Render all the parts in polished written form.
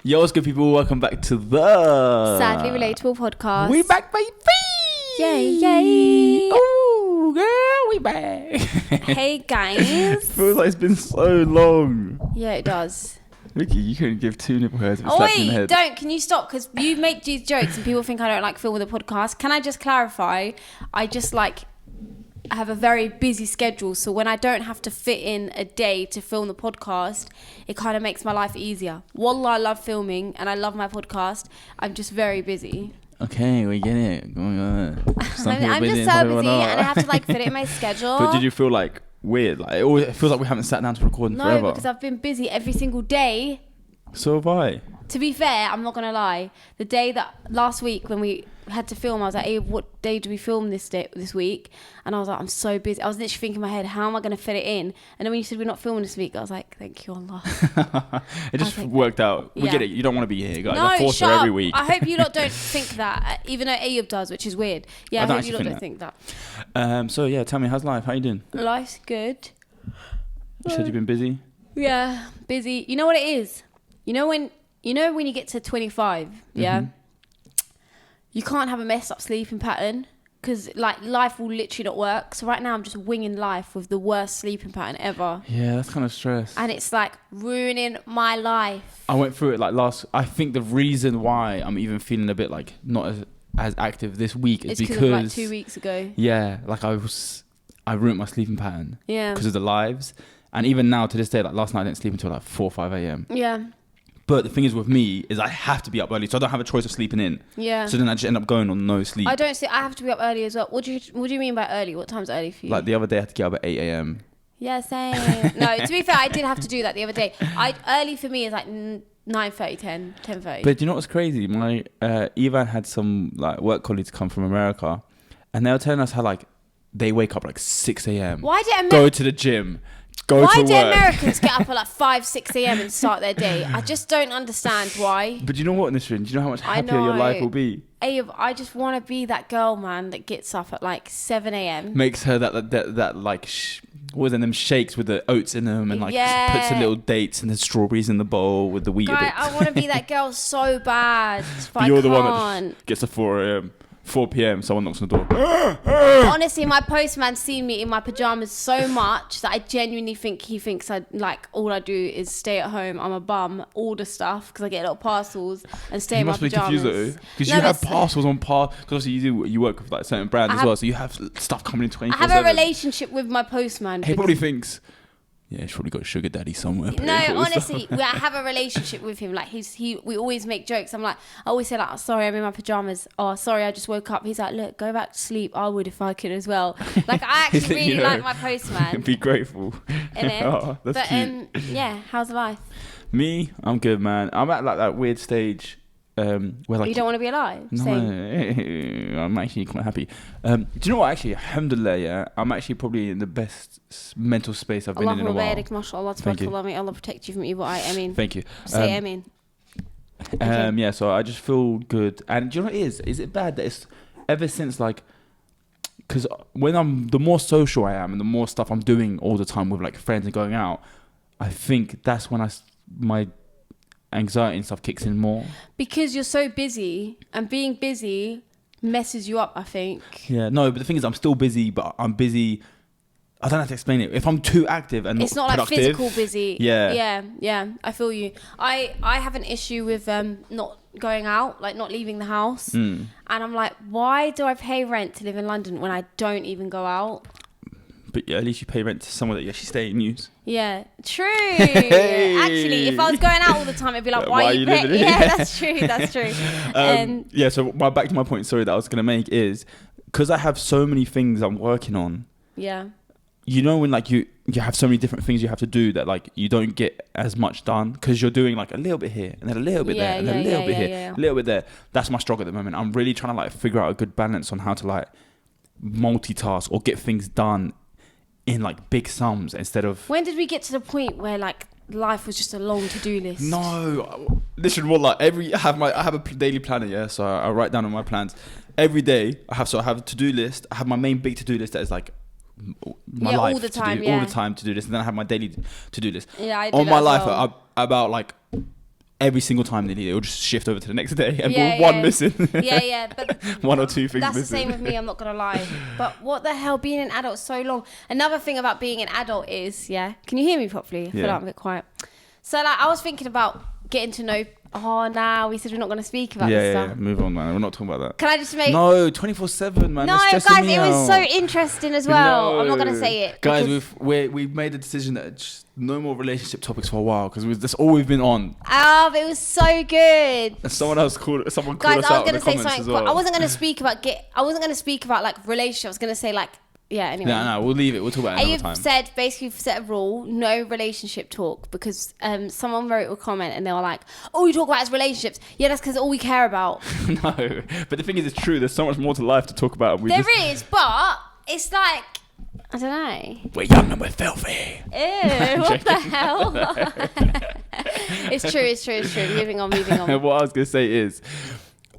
Yo, what's good, people? Welcome back to the Sadly Relatable Podcast. We back, baby! Yay, yay! Oh, girl, we back! Hey, guys. Feels like it's been so long. Yeah, it does. Vicky, you couldn't give two nipple hairs if Oh, slapped in the wait, head. don't. Can you stop? Because you make these jokes and people think I don't like filming the podcast. Can I just clarify? I just have a very busy schedule, so when I don't have to fit in a day to film the podcast, it kind of makes my life easier. Wallah, I love filming and I love my podcast. I'm just very busy. Okay, we get it. Going on. I'm just so busy and I have to fit it in my schedule. But did you feel weird? It feels like we haven't sat down to record in forever. No, because I've been busy every single day. So have I. To be fair, I'm not going to lie. The day that last week when we had to film, I was like, hey, what day do we film this week? And I was like, I'm so busy. I was literally thinking in my head, how am I going to fit it in? And then when you said we're not filming this week, I was like, thank you, Allah. It just worked out. We get it. You don't want to be here, guys. No, I force her every week. I hope you lot don't think that, even though Ayub does, which is weird. Yeah, I hope you lot don't think that. So yeah, tell me, how's life? How you doing? Life's good. You said you've been busy? Yeah, busy. You know what it is? You know when you get to 25, yeah? Mm-hmm. You can't have a messed up sleeping pattern because life will literally not work. So right now I'm just winging life with the worst sleeping pattern ever. Yeah, that's kind of stress. And it's ruining my life. I went through it I think the reason why I'm even feeling a bit not as active this week is because 2 weeks ago. Yeah, I ruined my sleeping pattern. Yeah. Because of the lives. And even now to this day, last night I didn't sleep until 4 or 5 a.m. Yeah. But the thing is with me is I have to be up early, so I don't have a choice of sleeping in. Yeah. So then I just end up going on no sleep. I don't see. I have to be up early as well. What do you mean by early? What time's early for you? The other day I had to get up at 8 a.m. Yeah, same. No, to be fair, I did have to do that the other day. Early for me is 9:30, 10:30. But you know what's crazy? My Ivan had some work colleagues come from America, and they were telling us how they wake up 6 a.m. Why did go to the gym? Why do Americans get up at 5, 6 a.m. and start their day? I just don't understand why. But you know what, Nisrin? Do you know how much happier your life will be? I just want to be that girl, man, that gets up at 7 a.m. Makes her what is it, them shakes with the oats in them and puts the little dates and the strawberries in the bowl with the wheat. I want to be that girl so bad. But you're I the can't. one that gets to 4 a.m. 4 p.m. someone knocks on the door. Honestly, my postman's seen me in my pajamas so much that I genuinely think he thinks all I do is stay at home. I'm a bum, order stuff because I get a lot of parcels and stay in my pajamas. Because you have parcels on because obviously you work with certain brands as well, so you have stuff coming in 24/7. I have a relationship with my postman. He probably thinks, yeah, he's probably got a sugar daddy somewhere. No, honestly, I have a relationship with him. We always make jokes. I always say sorry, I'm in my pajamas. Oh, sorry, I just woke up. He's like, look, go back to sleep. I would if I could as well. I actually really like my postman. Be grateful. Oh, that's cute. Yeah, how's life? Me, I'm good, man. I'm at that weird stage. Where you don't want to be alive? No, I'm actually quite happy. Do you know what? Actually, alhamdulillah, yeah, I'm actually probably in the best mental space I've been in a while. Thank you. May Allah protect you from evil. Thank you. Say Amen. Yeah, so I just feel good. And do you know what it is? Is it bad that it's ever since because when the more social I am and the more stuff I'm doing all the time with friends and going out, I think that's when my anxiety and stuff kicks in more because you're so busy, and being busy messes you up, I think. Yeah, no, but the thing is I'm still busy, but I'm busy, I don't have to explain it. If I'm too active and it's not productive, physical busy. Yeah, I feel you. I have an issue with not going out, not leaving the house, and I'm why do I pay rent to live in London when I don't even go out? But at least you pay rent to somewhere that you actually stay and use. Yeah, true. Actually, if I was going out all the time, it'd be why are you paying? Yeah, that's true. Yeah, so back to my point, sorry, that I was going to make is, because I have so many things I'm working on. Yeah. You know when you have so many different things you have to do that you don't get as much done because you're doing a little bit here and then a little bit there and then a little bit here, a little bit there. That's my struggle at the moment. I'm really trying to figure out a good balance on how to multitask or get things done in big sums instead of... When did we get to the point where life was just a long to-do list? No, listen, I have a daily planner, yeah, so I write down on my plans every day. I have a to-do list. I have my main big to-do list that is my life all the time, all the time to do this, and then I have my daily to-do list. Yeah, I do on that my as life well. about every single time it'll just shift over to the next day and one missing. But one or two things that's missing. The same with me, I'm not gonna lie. But what the hell, being an adult so long. Another thing about being an adult is, can you hear me properly? I feel like I'm a bit quiet. So like I was thinking about getting to know. We said we're not going to speak about this stuff. Move on, man. We're not talking about that. Can I just make... No, 24/7, man. No, guys, it was so interesting as well. No. I'm not going to say it. Guys, we've made a decision that just no more relationship topics for a while because that's all we've been on. But it was so good. And someone called us out in the comments as well. I wasn't going to speak about like relationships. I was going to say like... anyway. No, we'll leave it. We'll talk about it another time. You've set a rule, no relationship talk, because someone wrote a comment and they were like, all you talk about is relationships. Yeah, that's because all we care about. No, but the thing is, it's true. There's so much more to life to talk about. There is, but it's like, I don't know. We're young and we're filthy. Ew, what the hell? It's true. Moving on. What I was going to say is,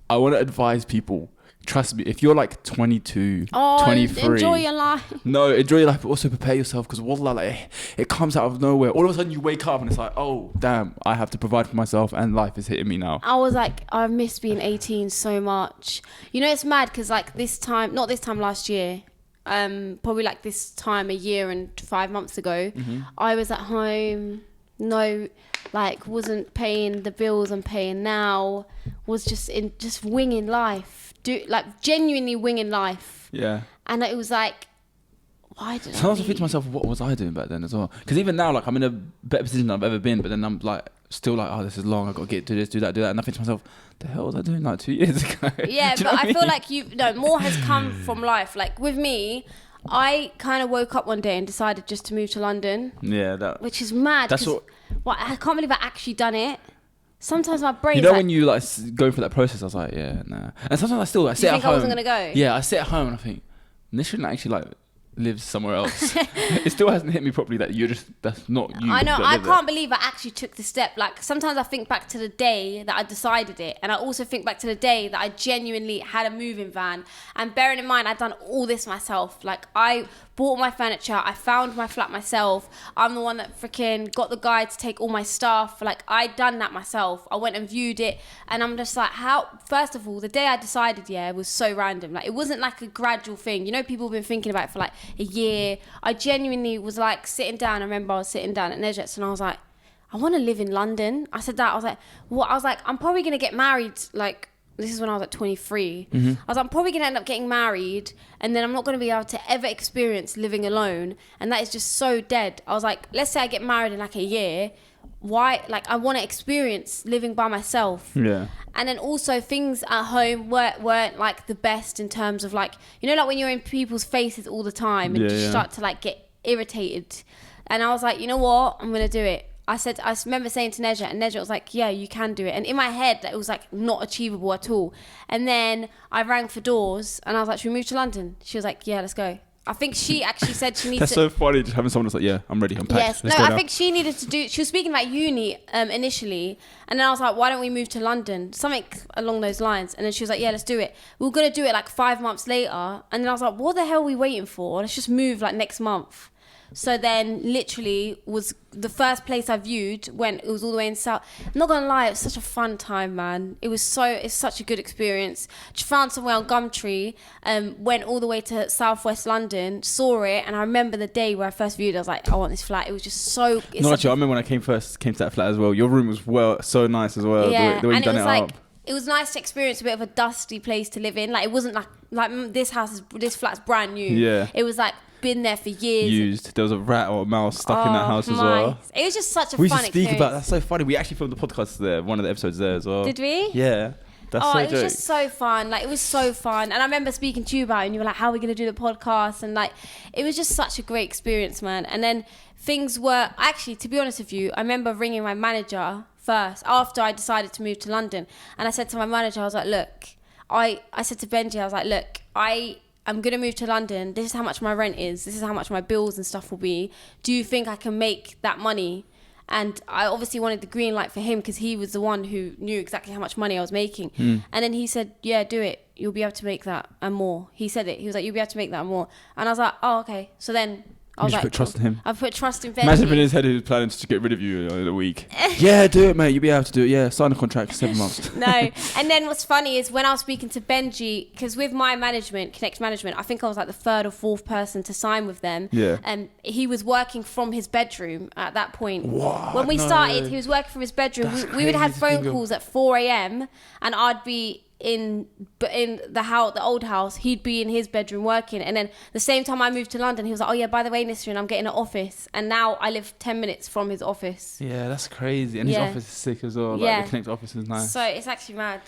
I want to advise people. Trust me, if you're like 22, 23... enjoy your life. No, enjoy your life, but also prepare yourself because wallah, like, it comes out of nowhere. All of a sudden you wake up and it's like, oh, damn, I have to provide for myself and life is hitting me now. I was like, I miss being 18 so much. You know, it's mad because like not this time last year, probably like this time a year and 5 months ago, I was at home, wasn't paying the bills I'm paying now, was just winging life. Genuinely winging life. Yeah. And it was like, why did Sometimes I think to myself, what was I doing back then as well? Because even now, like, I'm in a better position than I've ever been, but then I'm like, still like, oh, this is long, I've got to do this, do that. And I think to myself, the hell was I doing like 2 years ago? Yeah, but I feel like more has come from life. Like with me, I kind of woke up one day and decided just to move to London. Yeah, which is mad. That's I can't believe I actually done it. Sometimes my brain. When you like go through that process, I was like, yeah, nah. And sometimes I sit at home. I wasn't gonna go? Yeah, I sit at home and I think this shouldn't actually like live somewhere else. It still hasn't hit me properly that that's not you. I know. I can't believe I actually took the step. Like sometimes I think back to the day that I decided it, and I also think back to the day that I genuinely had a moving van. And bearing in mind, I'd done all this myself. Like I bought my furniture, I found my flat myself. I'm the one that freaking got the guy to take all my stuff. Like I'd done that myself. I went and viewed it, and I'm just like, how? First of all, the day I decided, was so random. Like it wasn't like a gradual thing. You know, people have been thinking about it for like a year. I genuinely was like sitting down. I remember I was sitting down at Nedget's and I was like, I want to live in London. I said that. I was like, what? I was like, I'm probably gonna get married. Like this is when I was at 23. I was like, I'm probably gonna end up getting married, and then I'm not gonna be able to ever experience living alone, and that is just so dead. I was like, let's say I get married in like a year. Why? Like I want to experience living by myself. Yeah. And then also things at home weren't like the best in terms of like, you know, like when you're in people's faces all the time and you start to like get irritated. And I was like, you know what? I'm going to do it. I remember saying to Nedget, and Nedget was like, yeah, you can do it. And in my head, it was like not achievable at all. And then I rang for doors and I was like, should we move to London? She was like, yeah, let's go. I think she actually said she needs That's so funny, just having someone that's like, yeah, I'm ready, I'm packed. Yes, I think she needed to do... She was speaking about uni initially, and then I was like, why don't we move to London? Something along those lines. And then she was like, yeah, let's do it. We were going to do it like 5 months later, and then I was like, what the hell are we waiting for? Let's just move like next month. So then literally was the first place I viewed when it was all the way in South. I'm not gonna lie, it was such a fun time, man. It's such a good experience. Just found somewhere on Gumtree, went all the way to southwest London, saw it, and I remember the day where I first viewed it, I was like, I want this flat. It was just so... No, actually, I remember when I came to that flat as well. Your room was so nice as well. Yeah, the way you done it like, up. It was nice to experience a bit of a dusty place to live in. Like it wasn't like this flat's brand new. Yeah. It was like been there for years. Used. There was a rat or a mouse stuck in that house as well. It was just such a we fun should speak experience. about that's so funny. We actually filmed the podcast there, one of the episodes there as well. Did we? Yeah. That's so it was just so fun. Like it was so fun. And I remember speaking to you about it and you were like, how are we going to do the podcast? And like, it was just such a great experience, man. And then things were, actually, to be honest with you, I remember ringing my manager first after I decided to move to London. And I said to my manager, I was like, look, I said to Benji, I was like, look, I'm going to move to London. This is how much my rent is. This is how much my bills and stuff will be. Do you think I can make that money? And I obviously wanted the green light for him because he was the one who knew exactly how much money I was making. And then he said, yeah, do it. You'll be able to make that and more. He said it. He was like, you'll be able to make that and more. And I was like, oh, okay. So then You just put trust in him. I put trust in Benji. Imagine in his head he was planning to get rid of you in a week. Yeah, do it, mate. You'll be able to do it. Yeah, sign a contract for 7 months. No. And then what's funny is when I was speaking to Benji, because with my management, Connect Management, I think I was like the 3rd or 4th person to sign with them. Yeah. And he was working from his bedroom at that point. What? When we started, he was working from his bedroom. We would have phone calls at 4 a.m. and I'd be in the old house, he'd be in his bedroom working, and then the same time I moved to London, he was like, oh yeah, by the way, Nisrin, I'm getting an office, and now I live 10 minutes from his office. Yeah, that's crazy. And his office is sick as well. Like the Connect office is nice. So it's actually mad.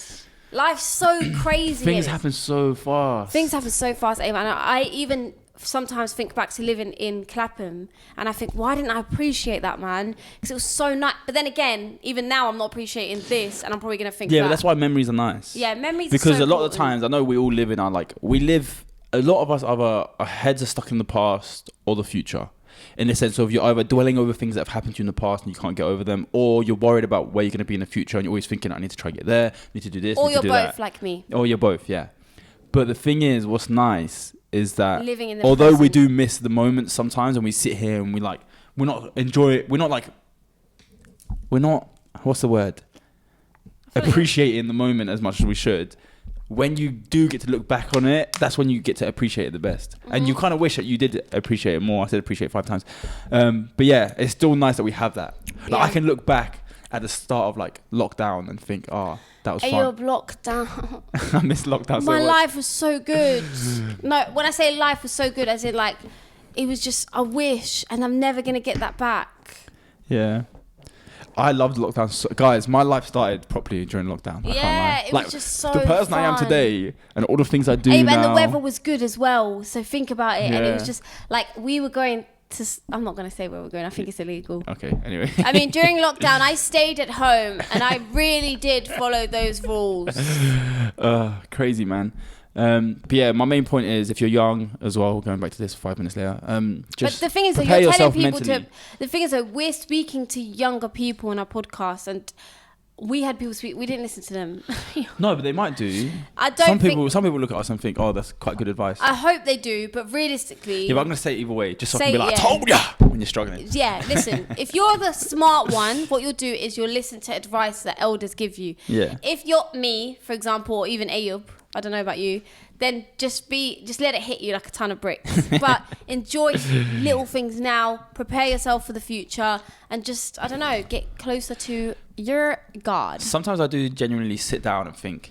Life's so crazy. Things happen so fast. And I even sometimes think back to living in Clapham and I think, why didn't I appreciate that, man? Because it was so nice. But then again, even now I'm not appreciating this, and I'm probably going to think but that's why memories are nice. Yeah, memories because are so a lot important. of the times, I know we all live in a lot of us either our heads are stuck in the past or the future, in the sense of you're either dwelling over things that have happened to you in the past and you can't get over them, or you're worried about where you're going to be in the future and you're always thinking, I need to try and get there, need to do this, or need you're to do both that. like me. Or you're both, yeah. But the thing is, what's nice is that living in the although present. we do miss the moments sometimes, and we sit here and we're not what's the word, appreciating the moment as much as we should. When you do get to look back on it, that's when you get to appreciate it the best. And you kind of wish that you did appreciate it more. I said appreciate 5 times. But yeah, it's still nice that we have that. I can look back at the start of lockdown and think, that was fun. Lockdown. I miss lockdown so much. My life was so good. No, when I say life was so good, as in it was just a wish, and I'm never going to get that back. Yeah. I loved lockdown. Guys, my life started properly during lockdown. Yeah, it was just so the person fun. I am today and all the things I do now. And the weather was good as well. So think about it. Yeah. And it was just we were going to... I'm not going to say where we're going. I think it's illegal. Okay, anyway. I mean, during lockdown, I stayed at home and I really did follow those rules. Crazy, man. But yeah, my main point is, if you're young as well, going back to this 5 minutes later, just but the thing is that you're telling people the thing is that we're speaking to younger people on our podcast, and we had people speak, we didn't listen to them. No, but they might do. Some people look at us and think, oh, that's quite good advice. I hope they do, but realistically... Yeah, but I'm going to say it either way, just so I can be like, I told ya, when you're struggling. Yeah, listen, if you're the smart one, what you'll do is you'll listen to advice that elders give you. Yeah. If you're me, for example, or even Ayub, I don't know about you, then just let it hit you like a ton of bricks. But enjoy little things now, prepare yourself for the future, and just, I don't know, get closer to your God. Sometimes I do genuinely sit down and think,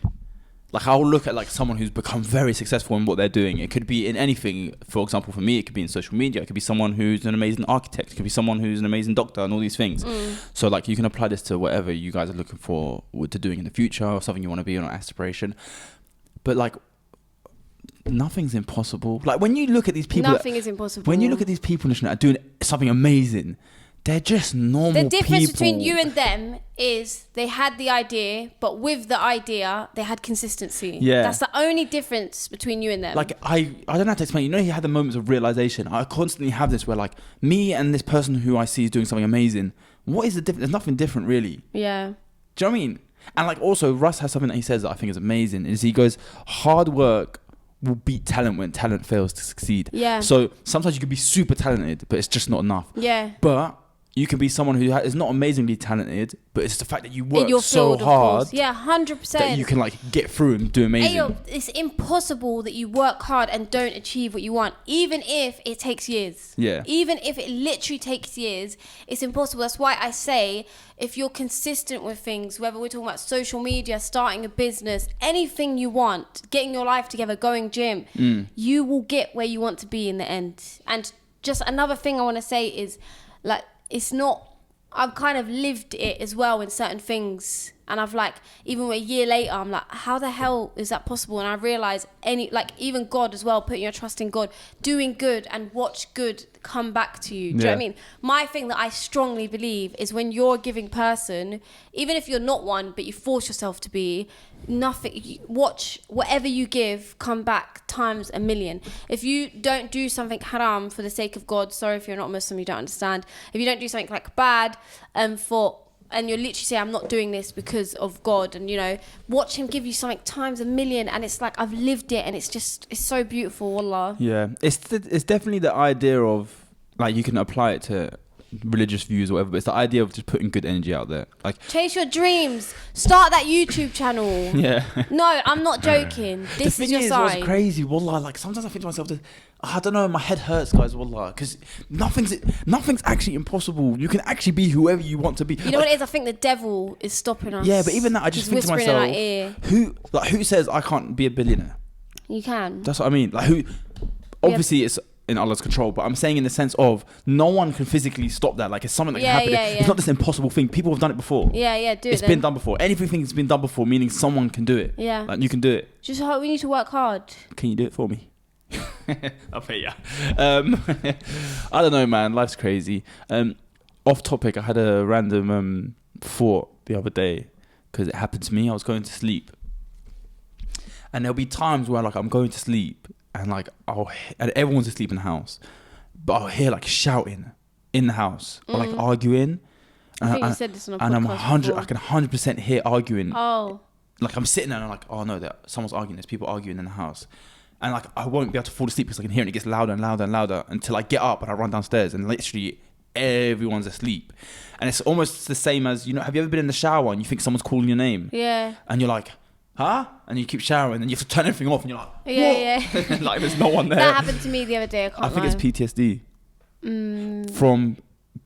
I'll look at someone who's become very successful in what they're doing. It could be in anything. For example, for me, it could be in social media. It could be someone who's an amazing architect. It could be someone who's an amazing doctor, and all these things. So you can apply this to whatever you guys are looking for to doing in the future, or something you want to be on, an aspiration. But nothing's impossible. When you look at these people, nothing is impossible. When you look at these people that are doing something amazing, they're just normal people. The difference between you and them is they had the idea, but with the idea, they had consistency. Yeah. That's the only difference between you and them. I don't know how to explain. You had the moments of realization. I constantly have this where me and this person who I see is doing something amazing. What is the difference? There's nothing different really. Yeah. Do you know what I mean? And also Russ has something that he says that I think is amazing, is he goes, hard work will beat talent when talent fails to succeed. Yeah. So sometimes you could be super talented, but it's just not enough. Yeah. But you can be someone who is not amazingly talented, but it's the fact that you work so field, hard. Yeah, 100%. That you can get through and do amazing. It's impossible that you work hard and don't achieve what you want, even if it takes years. Yeah. Even if it literally takes years, it's impossible. That's why I say, if you're consistent with things, whether we're talking about social media, starting a business, anything you want, getting your life together, going gym, you will get where you want to be in the end. And just another thing I want to say is, it's not, I've kind of lived it as well in certain things, and I've even a year later I'm how the hell is that possible? And I realize even God as well, putting your trust in God, doing good and watch good come back to you. Do you know what I mean? My thing that I strongly believe is, when you're a giving person, even if you're not one but you force yourself to be, watch whatever you give come back times a million. If you don't do something haram for the sake of God, sorry if you're not Muslim, you don't understand, if you don't do something bad and you literally say, I'm not doing this because of God, and watch him give you something times a million, and it's I've lived it, and it's so beautiful, wallah. Yeah, it's definitely the idea of like you can apply it to religious views or whatever, but it's the idea of just putting good energy out there. Like, chase your dreams. Start that YouTube channel. Yeah. No, I'm not joking. This is your sign. What's crazy, wallah, like sometimes I think to myself, I don't know, my head hurts, guys, wallah, because nothing's actually impossible. You can actually be whoever you want to be. You know what it is? I think the devil is stopping us. Yeah, but even that, I just think to myself, who says I can't be a billionaire? You can. That's what I mean. Like, who? Obviously, it's in Allah's control, but I'm saying in the sense of no one can physically stop that. Like, it's something that can happen. It's not this impossible thing. People have done it before. It's been done before. Everything's been done before, meaning someone can do it. Yeah, like you can do it. Just we need to work hard. Can you do it for me? I'll pay ya. I don't know, man. Life's crazy. Off topic, I had a random thought the other day because it happened to me. I was going to sleep, and there'll be times where like I'm going to sleep. And like and everyone's asleep in the house, but I'll hear like shouting in the house or like arguing. I think you said this on a podcast. And I can 100% hear arguing. Oh. Like I'm sitting there and I'm like, oh no, someone's arguing. There's people arguing in the house, and like I won't be able to fall asleep because I can hear it. And it gets louder and louder and louder until I get up and I run downstairs and literally everyone's asleep. And it's almost the same as, have you ever been in the shower and you think someone's calling your name? Yeah. And you're like, huh? And you keep showering and you have to turn everything off and you're like, yeah. Like there's no one there. That happened to me the other day. I think it's PTSD from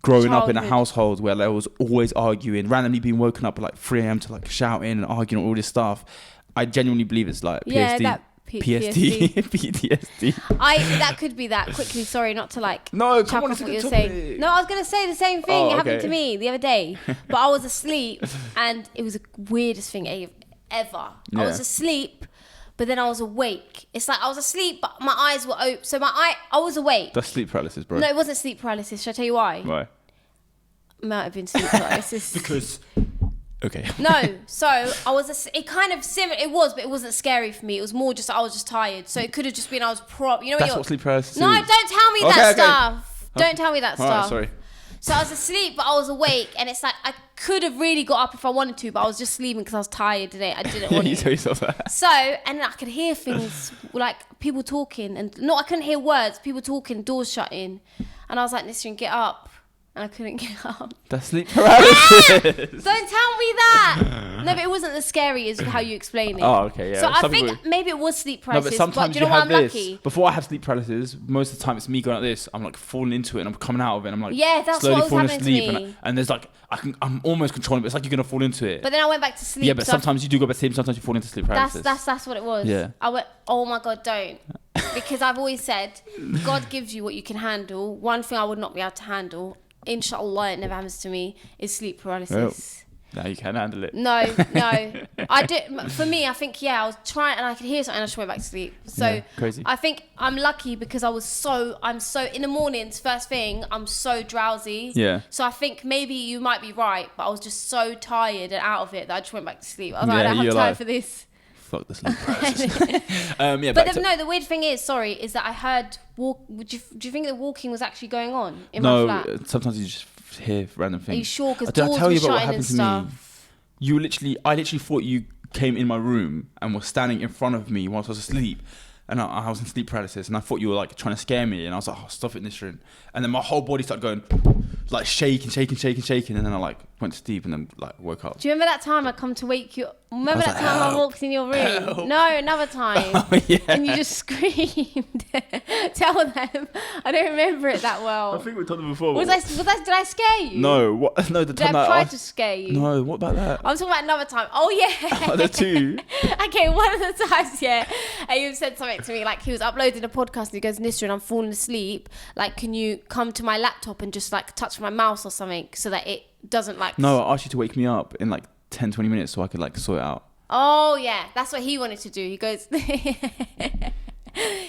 growing up in a household where there was always arguing, randomly being woken up at like 3 a.m. to like shouting and arguing and all this stuff. I genuinely believe it's like PTSD. PTSD. That could be that. Quickly, sorry, not to like. No, come on, what you're saying. No, I was gonna say the same thing. It happened to me the other day, but I was asleep and it was the weirdest thing ever. I was asleep, but then I was awake. It's like I was asleep, but my eyes were open. So I was awake. That's sleep paralysis, bro. No, it wasn't sleep paralysis. Should I tell you why? Why? It might have been sleep paralysis. Because. Okay. No, so I was. It kind of similar. It was, but it wasn't scary for me. It was more just I was just tired. So it could have just been I was That's what sleep paralysis is. No, don't tell me that stuff. Don't tell me that stuff. Alright, sorry. So I was asleep, but I was awake, and it's like I could have really got up if I wanted to, but I was just sleeping because I was tired today. I didn't want to. You tell yourself that. So, and then I could hear things like people talking, and no, I couldn't hear words. People talking, doors shutting, and I was like, Nisrin, get up. And I couldn't get up. That's sleep paralysis. Don't tell me that. No, but it wasn't as scary as how you explain it. Oh, okay, yeah. So I think maybe it was sleep paralysis. No, but sometimes you know what? I'm lucky. Before I have sleep paralysis, most of the time it's me going like this. I'm like falling into it and I'm coming out of it. And I'm like that's slowly what was falling happening asleep. to me. And there's like I'm almost controlling it, but it's like you're gonna fall into it. But then I went back to sleep. Yeah, but sometimes you do go back to sleep. Sometimes you fall into sleep paralysis. That's what it was. Yeah. I went, oh my God, don't. Because I've always said, God gives you what you can handle. One thing I would not be able to handle, inshallah it never happens to me, is sleep paralysis. No, you can handle it. No. I did. For me, I think, I was trying and I could hear something and I just went back to sleep. So crazy. I think I'm lucky because I'm so, in the mornings, first thing, I'm so drowsy. Yeah. So I think maybe you might be right, but I was just so tired and out of it that I just went back to sleep. I was like, I don't have time for this. Fuck the sleep paralysis. The weird thing is that I heard do you think that walking was actually going on in my flat? No, sometimes you just hear random things. Are you sure? Because did I doors tell were you about what shutting happened and to stuff. me? I literally thought you came in my room and were standing in front of me whilst I was asleep. And I was in sleep paralysis and I thought you were like trying to scare me and I was like, oh, stop it, Nisrin. And then my whole body started going like shaking and then I like went to sleep and then like woke up. Do you remember that time I come to wake you? Remember that time I walked in your room? Help. No, another time. Oh, yeah. And you just screamed. Tell them. I don't remember it that well. I think we told them before. Did I scare you? No. What? No, the time I tried to scare you? No, what about that? I'm talking about another time. Oh, yeah. The two. Okay, one of the times, Ayub said something to me, like he was uploading a podcast and he goes, Nisrin, I'm falling asleep. Like, can you come to my laptop and just like touch my mouse or something so that it doesn't like... No, I asked you to wake me up in like 10, 20 minutes so I could like sort it out. Oh, yeah. That's what he wanted to do. He goes...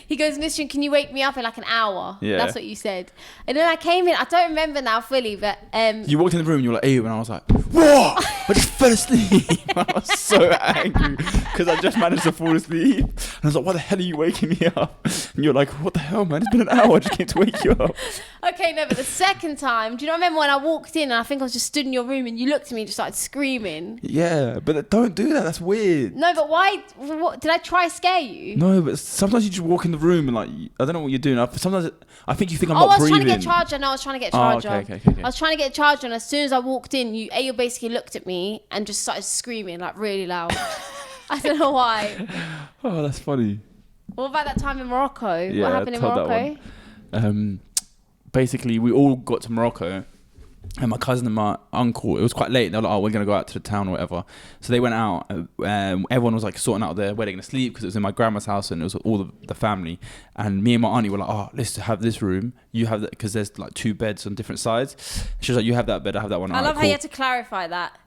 He goes, Nisrin, can you wake me up in like an hour? Yeah. That's what you said. And then I came in, I don't remember now fully, but... You walked in the room and you were like, Ayub, and I was like, what? I just fell asleep. I was so angry because I just managed to fall asleep. And I was like, why the hell are you waking me up? And you're like, what the hell, man? It's been an hour. I just came to wake you up. Okay, no, but the second time, do you not remember when I walked in and I think I was just stood in your room and you looked at me and just started screaming? Yeah, but don't do that. That's weird. No, but why? Did I try scare you? No, but sometimes you just walk in the room and like I don't know what you're doing. Sometimes I think you think I'm not breathing. I was trying to get a charger. No, I was trying to get a charger. Okay. I was trying to get a charger, and as soon as I walked in, you basically looked at me and just started screaming like really loud. I don't know why. Oh, that's funny. What about that time in Morocco? Yeah, what happened in Morocco? Basically, we all got to Morocco, and my cousin and my uncle, it was quite late. They were like, oh, we're going to go out to the town or whatever. So they went out. Everyone was like sorting out where they're going to sleep because it was in my grandma's house and it was all the family. And me and my auntie were like, oh, let's have this room. You have that, because there's like 2 beds on different sides. She was like, you have that bed, I have that one. I love how you had to clarify that.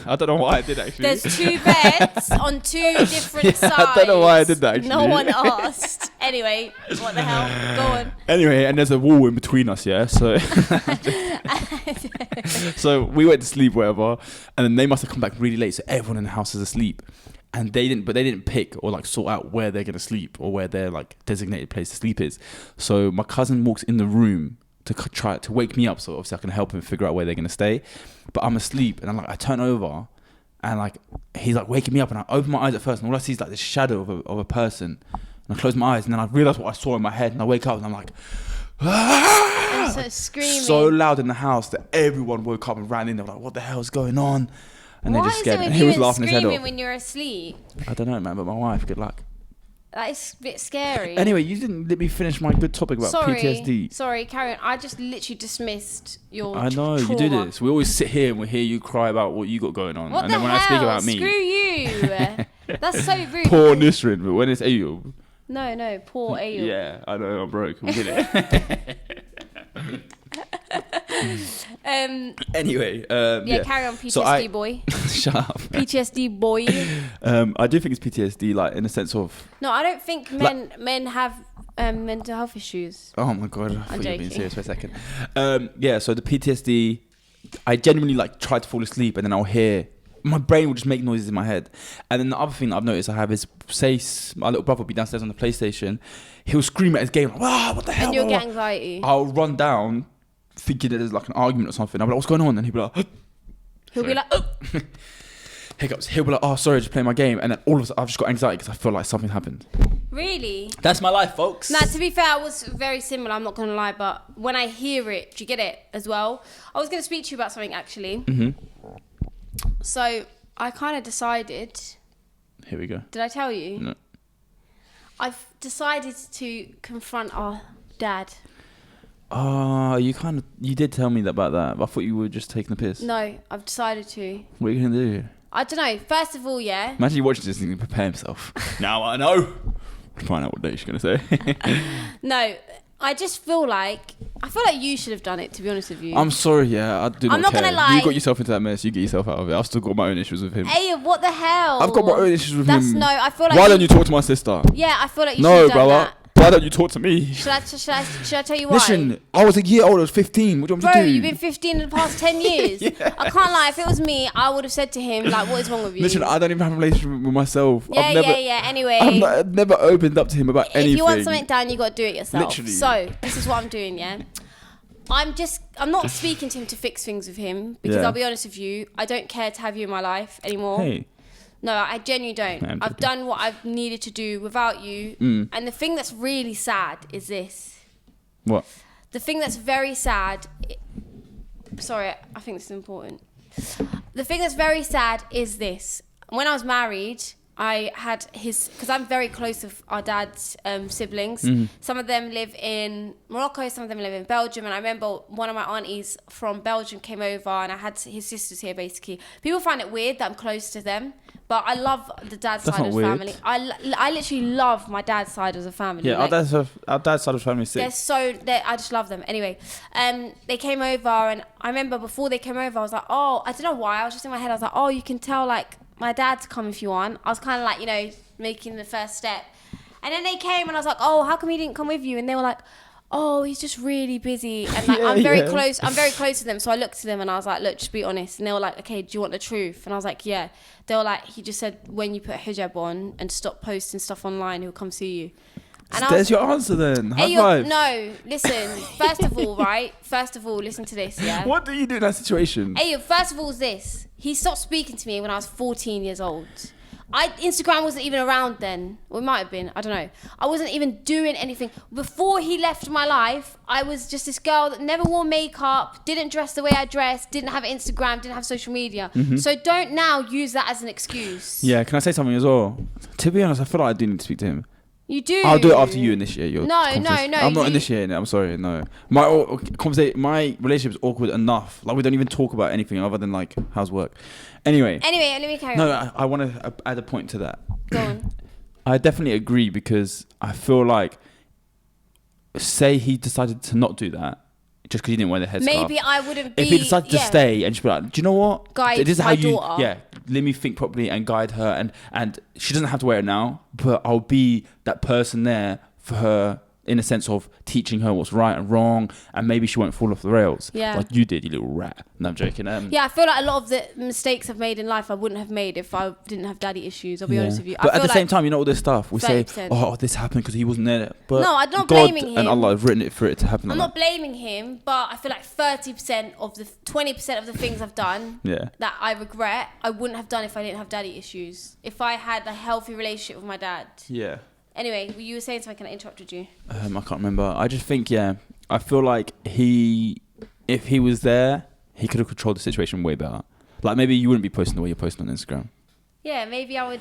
I don't know why I did actually. There's 2 beds on 2 different sides. I don't know why I did that actually. No one asked. Anyway, what the hell? Go on. Anyway, and there's a wall in between us, yeah. So, so we went to sleep, whatever, and then they must have come back really late. So everyone in the house is asleep, and they didn't pick or like sort out where they're gonna sleep or where their like designated place to sleep is. So my cousin walks in the room to try to wake me up, so obviously I can help him figure out where they're gonna stay. But I'm asleep, and I turn over, and like he's like waking me up, and I open my eyes at first, and all I see is like this shadow of a person, and I close my eyes, and then I realize what I saw in my head, and I wake up, and I'm like, ah! So screaming so loud in the house that everyone woke up and ran in. They were like, "What the hell's going on?" And they just scared me. And he was laughing his head off. When you're asleep? I don't know, man, but my wife, good luck. That is a bit scary. Anyway, you didn't let me finish my good topic about PTSD. Sorry, carry on. I just literally dismissed your I know, trauma. you do this. We always sit here and we hear you cry about what you got going on. What and the then when hell? I speak about me. Screw you. That's so rude. Poor Nisrin, but when it's Ayub. No, poor Ayub. Yeah, I know, I'm broke. We did it. Anyway, yeah, carry on, PTSD boy. Shut up. PTSD boy. I do think it's PTSD, like in a sense of. No, I don't think men have mental health issues. Oh my god, I thought you were being joking. serious for a second. Yeah, so the PTSD, I genuinely like try to fall asleep and then I'll hear. My brain will just make noises in my head. And then the other thing that I've noticed I have is, say, my little brother will be downstairs on the PlayStation. He'll scream at his game, like, wow, what the hell? And you'll get anxiety. I'll run down, thinking that there's like an argument or something. I'll be like, what's going on? And he'll be like, he'll be like, oh. Hiccups. He'll be like, oh, sorry, just playing my game. And then all of a sudden, I've just got anxiety because I feel like something happened. Really? That's my life, folks. Now, to be fair, I was very similar, I'm not going to lie, but when I hear it, do you get it as well? I was going to speak to you about something, actually. Mm-hmm. So, I kind of decided... Here we go. Did I tell you? No. I've decided to confront our dad. Oh, you did tell me about that. I thought you were just taking the piss. No, I've decided to. What are you going to do? I don't know. First of all, yeah. Imagine you watching this and you prepare himself. Now I know. Find out what day she's going to say. No, I just feel like you should have done it, to be honest with you. I'm sorry, yeah. I do not care. I'm not going to lie. You got yourself into that mess. You get yourself out of it. I've still got my own issues with him. Hey, what the hell? I've got my own issues with him. No, I feel like... Why don't you talk to my sister? Yeah, I feel like you should have done brother. that. Why don't you talk to me? Should I tell you why? Listen, I was a year old. I was 15. What do you want me to do? Bro, you've been 15 in the past 10 years. Yeah. I can't lie. If it was me, I would have said to him, like, what is wrong with you? Listen, I don't even have a relationship with myself. Yeah. Anyway. I've never opened up to him about anything. If you want something done, you got to do it yourself. Literally. So, this is what I'm doing, yeah? I'm not speaking to him to fix things with him because I'll be honest with you, I don't care to have you in my life anymore. Hey. No, I genuinely don't. No, I've done what I've needed to do without you. And the thing that's really sad is this. What? The thing that's very sad... Sorry, I think this is important. The thing that's very sad is this. When I was married, I had because I'm very close with our dad's siblings. Some of them live in Morocco, some of them live in Belgium. And I remember one of my aunties from Belgium came over and I had his sisters here, basically. People find it weird that I'm close to them. But I love the dad's side of the family. I literally love my dad's side of the family. Yeah, like, our dad's side of the family is sick. I just love them. Anyway, they came over and I remember before they came over, I was like, oh, I don't know why. I was just in my head, I was like, oh, you can tell like my dad to come if you want. I was kind of like, you know, making the first step. And then they came and I was like, oh, how come he didn't come with you? And they were like, oh, he's just really busy. And like, I'm very close to them. So I looked to them and I was like, look, just be honest. And they were like, okay, do you want the truth? And I was like, yeah. They were like, he just said, when you put a hijab on and stop posting stuff online, he'll come see you. And there's your answer then. High five. No, listen. First of all, listen to this, yeah? What do you do in that situation? First of all is this. He stopped speaking to me when I was 14 years old. Instagram wasn't even around then. Well, it might have been. I don't know. I wasn't even doing anything. Before he left my life, I was just this girl that never wore makeup, didn't dress the way I dressed, didn't have Instagram, didn't have social media. So don't now use that as an excuse. Yeah, can I say something as well? To be honest, I feel like I do need to speak to him. You do. I'll do it after you initiate your No. I'm not initiating it. I'm sorry. No. My relationship is awkward enough. Like, we don't even talk about anything other than, like, how's work. Anyway, let me carry on. No, I want to add a point to that. Go on. I definitely agree, because I feel like, say he decided to not do that, just because he didn't wear the headscarf. Maybe I wouldn't be... If he decided to stay and just be like, do you know what? Guide this is my how you, daughter. Yeah, let me think properly and guide her. And she doesn't have to wear it now, but I'll be that person there for her, in a sense of teaching her what's right and wrong, and maybe she won't fall off the rails. Yeah. Like you did, you little rat. No, I'm joking. Yeah, I feel like a lot of the mistakes I've made in life I wouldn't have made if I didn't have daddy issues. I'll be honest with you. But at the same time, you know, all this stuff, we 30%. say, oh, this happened because he wasn't there. But no, I'm not God blaming him. And Allah have written it for it to happen. I'm not blaming him, but I feel like 30% of the 20% of the things I've done that I regret, I wouldn't have done if I didn't have daddy issues. If I had a healthy relationship with my dad. Yeah. Anyway, you were saying something, and I interrupted you. I can't remember. I just think, I feel like if he was there, he could have controlled the situation way better. Like, maybe you wouldn't be posting the way you're posting on Instagram. Yeah, maybe I would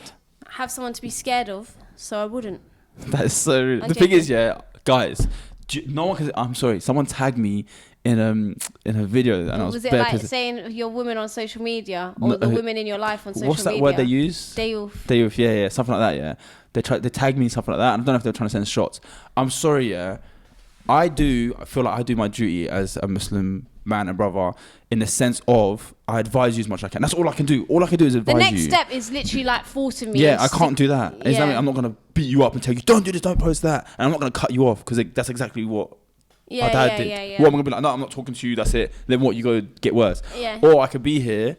have someone to be scared of, so I wouldn't. That is so rude. The thing is, guys, no one can... I'm sorry, someone tagged me in a video, and I was... Was it like saying you're women on social media, or the women in your life on social media? What's that word they use? Dayoof, yeah, something like that, yeah. They tagged me in something like that. I don't know if they're trying to send shots. I'm sorry, I feel like I do my duty as a Muslim man and brother, in the sense of I advise you as much as I can. That's all I can do. All I can do is advise you. The next step is literally like forcing me. Yeah, I can't do that. Yeah. I'm not going to beat you up and tell you, don't do this, don't post that. And I'm not going to cut you off, because that's exactly what our dad did. Yeah. What I'm going to be like, no, I'm not talking to you, that's it. Then what, you go get worse. Yeah. Or I could be here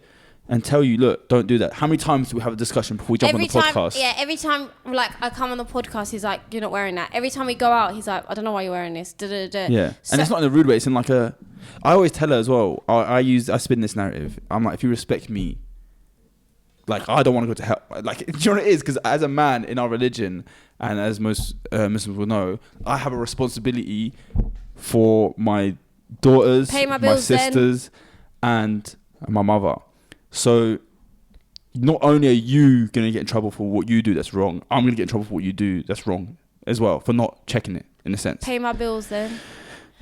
and tell you, look, don't do that. How many times do we have a discussion before we jump on the podcast? Yeah, every time, like, I come on the podcast, he's like, you're not wearing that. Every time we go out, he's like, I don't know why you're wearing this. Yeah, and it's not in a rude way. It's in like a... I always tell her as well, I spin this narrative. I'm like, if you respect me, like, I don't want to go to hell. Like, do you know what it is? Because as a man in our religion, and as most Muslims will know, I have a responsibility for my daughters, my sisters, and my mother. So not only are you going to get in trouble for what you do that's wrong, I'm going to get in trouble for what you do that's wrong as well, for not checking it, in a sense. Pay my bills then.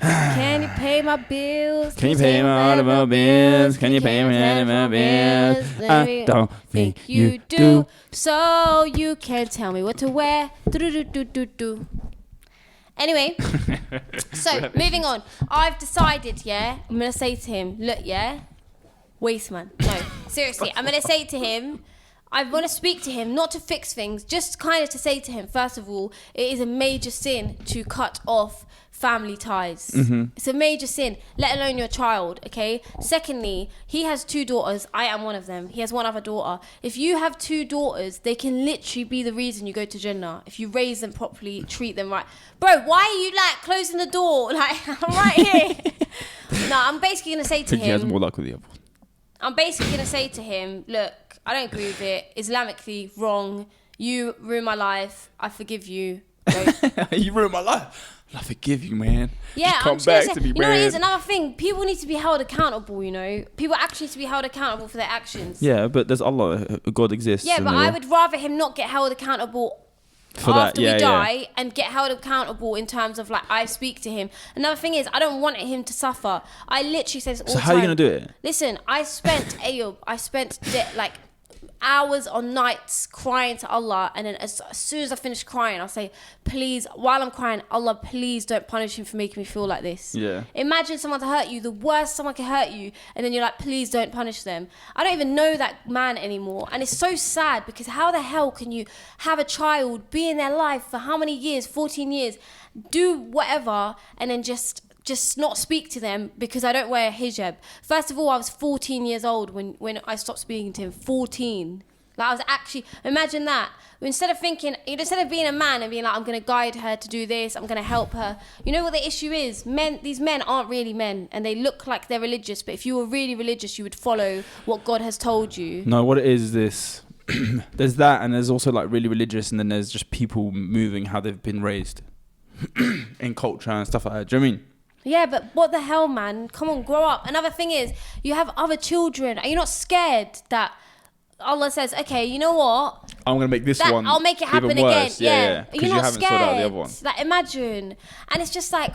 Can you pay my bills? Can you pay my automobile bills? Can you pay my automobile bills? I don't think you do. So you can tell me what to wear. Do. Anyway, so moving on. I've decided, I'm going to say to him, look, waste man. No, seriously, I'm going to say to him, I want to speak to him, not to fix things, just kind of to say to him, first of all, it is a major sin to cut off family ties. It's a major sin, let alone your child, okay? Secondly, he has 2 daughters. I am one of them. He has one other daughter. If you have 2 daughters, they can literally be the reason you go to Jannah. If you raise them properly, treat them right. Bro, why are you like closing the door? Like, I'm right here. No, I'm basically going to say to him... he has more luck with the other. I'm basically going to say to him, look, I don't agree with it. Islamically, wrong. You ruined my life. I forgive you. You ruined my life. I forgive you, man. Yeah, just come back to me, man. You know what it is? Another thing, people need to be held accountable, you know? People actually need to be held accountable for their actions. Yeah, but there's Allah. God exists. Yeah, but I would rather him not get held accountable after we die and get held accountable in terms of, like, I speak to him. Another thing is, I don't want him to suffer. I literally say this all the time. So how are you going to do it? Listen, I spent hours on nights crying to Allah, and then as soon as I finish crying, I'll say, please, while I'm crying, Allah, please don't punish him for making me feel like this. Yeah. Imagine someone to hurt you, the worst someone can hurt you, and then you're like, please don't punish them. I don't even know that man anymore, and it's so sad, because how the hell can you have a child, be in their life for how many years, 14 years, do whatever, and then just not speak to them because I don't wear a hijab. First of all, I was 14 years old when I stopped speaking to him. 14. Like, I was actually, imagine that. Instead of being a man and being like, I'm going to guide her to do this, I'm going to help her. You know what the issue is? These men aren't really men, and they look like they're religious, but if you were really religious, you would follow what God has told you. No, what it is this. there's that, and there's also like really religious, and then there's just people moving how they've been raised in culture and stuff like that. Do you know what I mean? Yeah, but what the hell, man? Come on, grow up. Another thing is, you have other children. Are you not scared that Allah says, okay, you know what? I'm going to make this one I'll make it happen even worse. again. Yeah. You're not haven't scared. sorted out the other one. Like, imagine. And it's just like,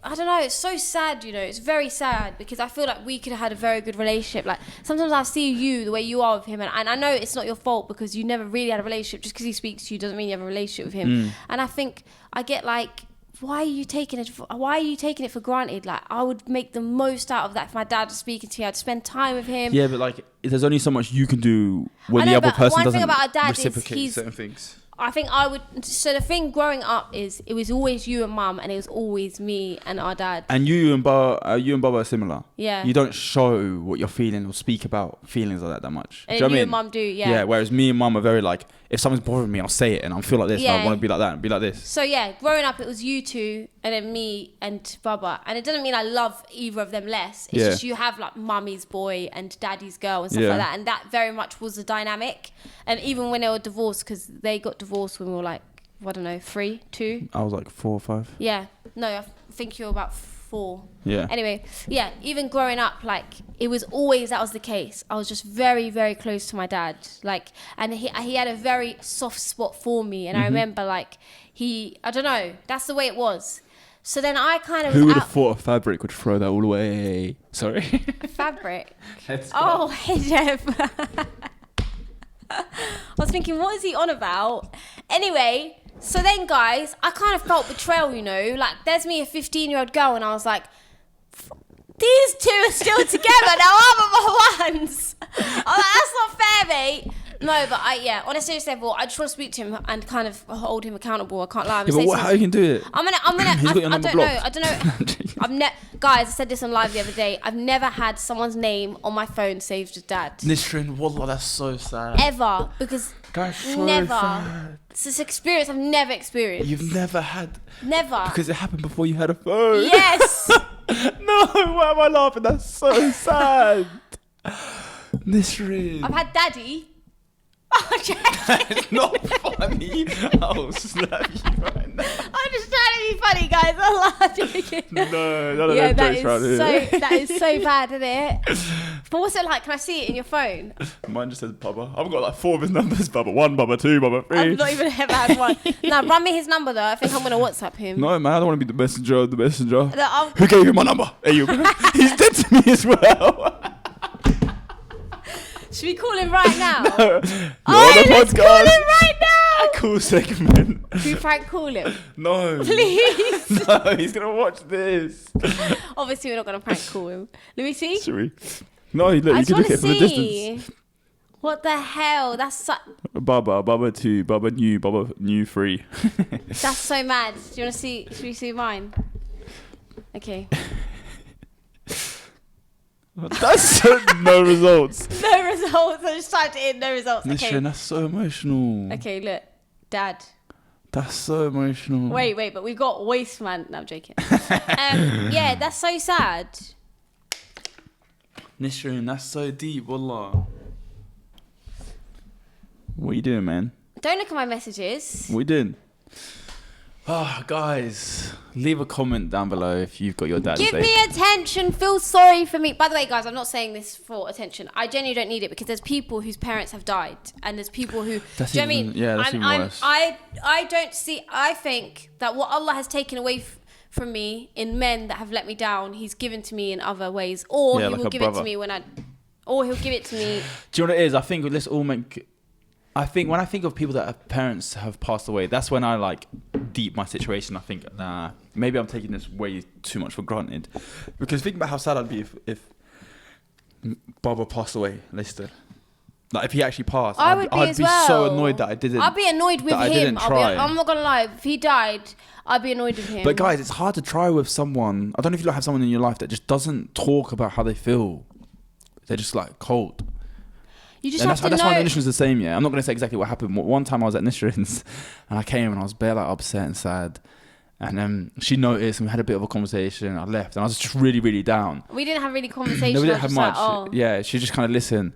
I don't know, it's so sad, you know. It's very sad because I feel like we could have had a very good relationship. Like, sometimes I see you the way you are with him, and I know it's not your fault because you never really had a relationship. Just because he speaks to you doesn't mean you have a relationship with him. And I think I get like, why are you taking it for granted? Like, I would make the most out of that if my dad was speaking to me. I'd spend time with him. Yeah, but like, there's only so much you can do when the other person doesn't reciprocate certain things. I think so the thing growing up is it was always you and mum, and it was always me and our dad. And you and Baba are similar. Yeah. You don't show what you're feeling or speak about feelings like that much. And do you know you what I mean? and mum do, yeah. Yeah, whereas me and mum are very like, if something's bothering me, I'll say it, and I feel like this, and I want to be like that, and be like this. So yeah, growing up, it was you two, and then me and Baba. And it doesn't mean I love either of them less. It's just you have like mummy's boy and daddy's girl and stuff like that. And that very much was the dynamic. And even when they were divorced, because they got divorced when we were like, I don't know, 3, 2? I was like 4 or 5. Yeah. No, I think you were about 4. Yeah. Anyway, yeah, even growing up, like, it was always, that was the case. I was just very, very close to my dad. Like, and he had a very soft spot for me. And I remember, like, I don't know, that's the way it was. So then I kind of... Who would have thought a fabric would throw that all away? Sorry. Fabric? Oh, hey, Jeff. I was thinking, what is he on about? Anyway... So then, guys, I kind of felt betrayal, you know. Like, there's me, a 15-year-old girl, and I was like, these two are still together. Now I'm at my ones. I'm like, that's not fair, mate. No, but on a serious level, I just want to speak to him and kind of hold him accountable. I can't lie. How you can do it? I'm gonna. He's got your number blocked. I don't know. Guys, I said this on live the other day. I've never had someone's name on my phone saved as dad. Nisrin, wallah, that's so sad. Ever, because that's so never. sad. It's this experience I've never experienced. You've never had. Never. Because it happened before you had a phone. Yes. No, why am I laughing? That's so sad. Nisrin. I've had daddy. That's not funny. I'll slap you right now. I'm just trying to be funny, guys. I'm joking. No, none of them jokes around here. That is so bad, isn't it? But what's it like? Can I see it in your phone? Mine just says Bubba. I've got like 4 of his numbers. Bubba 1, Bubba 2, Bubba 3. I've not even ever had one. Now, run me his number, though. I think I'm going to WhatsApp him. No, man. I don't want to be the messenger of the messenger. Who gave you my number? Hey, you. He's dead to me as well. Should we call him right now? No. Let's call him right now. A cool segment. Should we prank call him? No. Please. No, he's going to watch this. Obviously, we're not going to prank call him. Let me see. Should we? No, look, you can look at it from the distance. What the hell? That's Bubba 2, Bubba new 3. That's so mad. Do you want to see? Should we see mine? Okay. That's no results. No results. I just typed it in. No results. Nisrin, Okay. that's so emotional. Okay, look. Dad. That's so emotional. Wait, but we've got waste man. No, I'm joking. Yeah, that's so sad. Nisrin, that's so deep, wallah. What are you doing, man? Don't look at my messages. What are you doing? Oh, guys, leave a comment down below if you've got your dad. Give me attention. Feel sorry for me. By the way, guys, I'm not saying this for attention. I genuinely don't need it because there's people whose parents have died, and there's people who. That's do you know what I mean? Yeah, that's even worse. I don't see. I think that what Allah has taken away from me in men that have let me down, He's given to me in other ways, or He like will give it to me or He'll give it to me. Do you know what it is? I think let's all make. I think when I think of people that have parents have passed away, that's when I like deep my situation. I think, nah, maybe I'm taking this way too much for granted. Because think about how sad I'd be if Baba passed away, Lister. Like if he actually passed, I'd be so annoyed that I didn't. I'd be annoyed with him. Try. I'm not gonna lie. If he died, I'd be annoyed with him. But guys, it's hard to try with someone. I don't know if you have someone in your life that just doesn't talk about how they feel. They're just like cold. You just and have to know. That's why Nisrin's the same, yeah. I'm not going to say exactly what happened. One time I was at Nisrin's and I came and I was bare like upset and sad. And she noticed and we had a bit of a conversation. I left and I was just really, really down. We didn't have really conversation. No, we didn't have much. Like, oh. Yeah, she just kind of listened.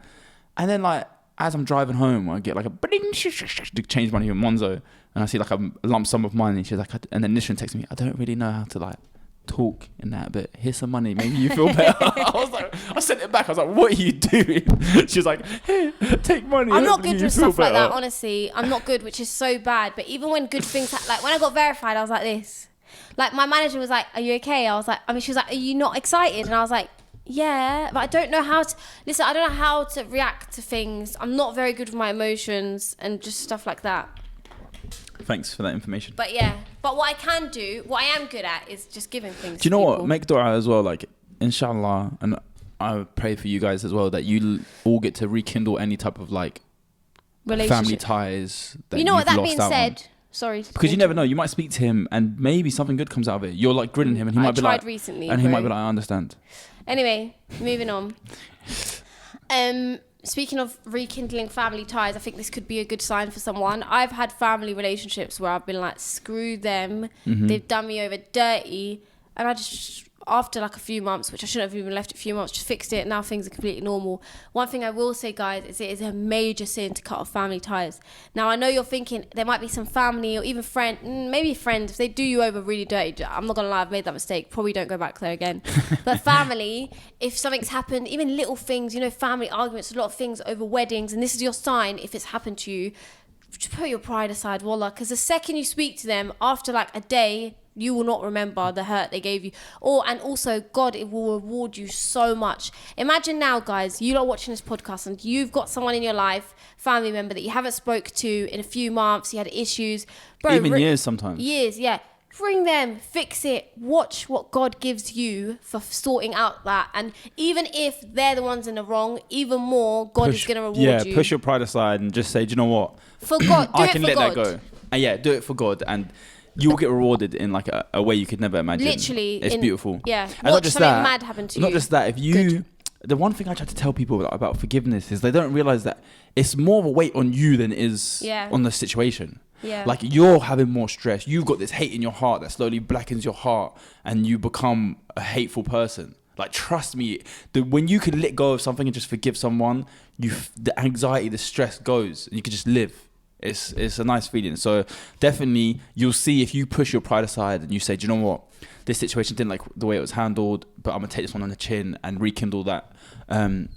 And then like as I'm driving home, I get like a to change money in Monzo, and I see like a lump sum of money. And she's like, and then Nishan texts me, I don't really know how to like talk in that, but here's some money, maybe you feel better. I was like, I sent it back. I was like, what are you doing? She was like, hey, take money. I'm not good with stuff like that, honestly. I'm not good, which is so bad. But even when good things, like when I got verified, I was like this. Like my manager was like, are you okay? I was like, she was like, are you not excited? And I was like, yeah, but I don't know how to listen. I don't know how to react to things. I'm not very good with my emotions and just stuff like that. Thanks for that information. But yeah, but what I am good at is just giving things. Do you know what? Make dua as well. Like, inshallah, and I pray for you guys as well that you all get to rekindle any type of like family ties. That you know what? That being said, sorry, because you never know. You might speak to him and maybe something good comes out of it. You're like grilling him, and he might be like, recently, and he might be like, I understand. Anyway, moving on. Speaking of rekindling family ties, I think this could be a good sign for someone. I've had family relationships where I've been like, screw them. Mm-hmm. They've done me over dirty. And I just, after like a few months, which I shouldn't have even left it a few months, just fixed it. Now things are completely normal. One thing I will say, guys, is it is a major sin to cut off family ties. Now, I know you're thinking there might be some family or even maybe friends, if they do you over really dirty, I'm not going to lie, I've made that mistake. Probably don't go back there again. But family, if something's happened, even little things, family arguments, a lot of things over weddings, and this is your sign if it's happened to you, just put your pride aside, wallah, because the second you speak to them, after like a day, you will not remember the hurt they gave you. And also, God, it will reward you so much. Imagine now, guys, you are watching this podcast and you've got someone in your life, family member that you haven't spoke to in a few months, you had issues. Bro, even years sometimes. Years, yeah. Bring them, fix it, watch what God gives you for sorting out that. And even if they're the ones in the wrong, even more, God is going to reward you. Yeah, push your pride aside and just say, do you know what? For God, I can let that go. And yeah, do it for God. And you will get rewarded in like a way you could never imagine. Literally. It's beautiful. Yeah. And not just that, mad happen to you. Not just that, if you... The one thing I try to tell people about forgiveness is they don't realise that it's more of a weight on you than it is on the situation. Yeah. Like you're having more stress. You've got this hate in your heart that slowly blackens your heart and you become a hateful person. Like, trust me, when you can let go of something and just forgive someone, the anxiety, the stress goes and you can just live. It's a nice feeling. So definitely you'll see if you push your pride aside and you say, do you know what? This situation didn't like the way it was handled, but I'm going to take this one on the chin and rekindle that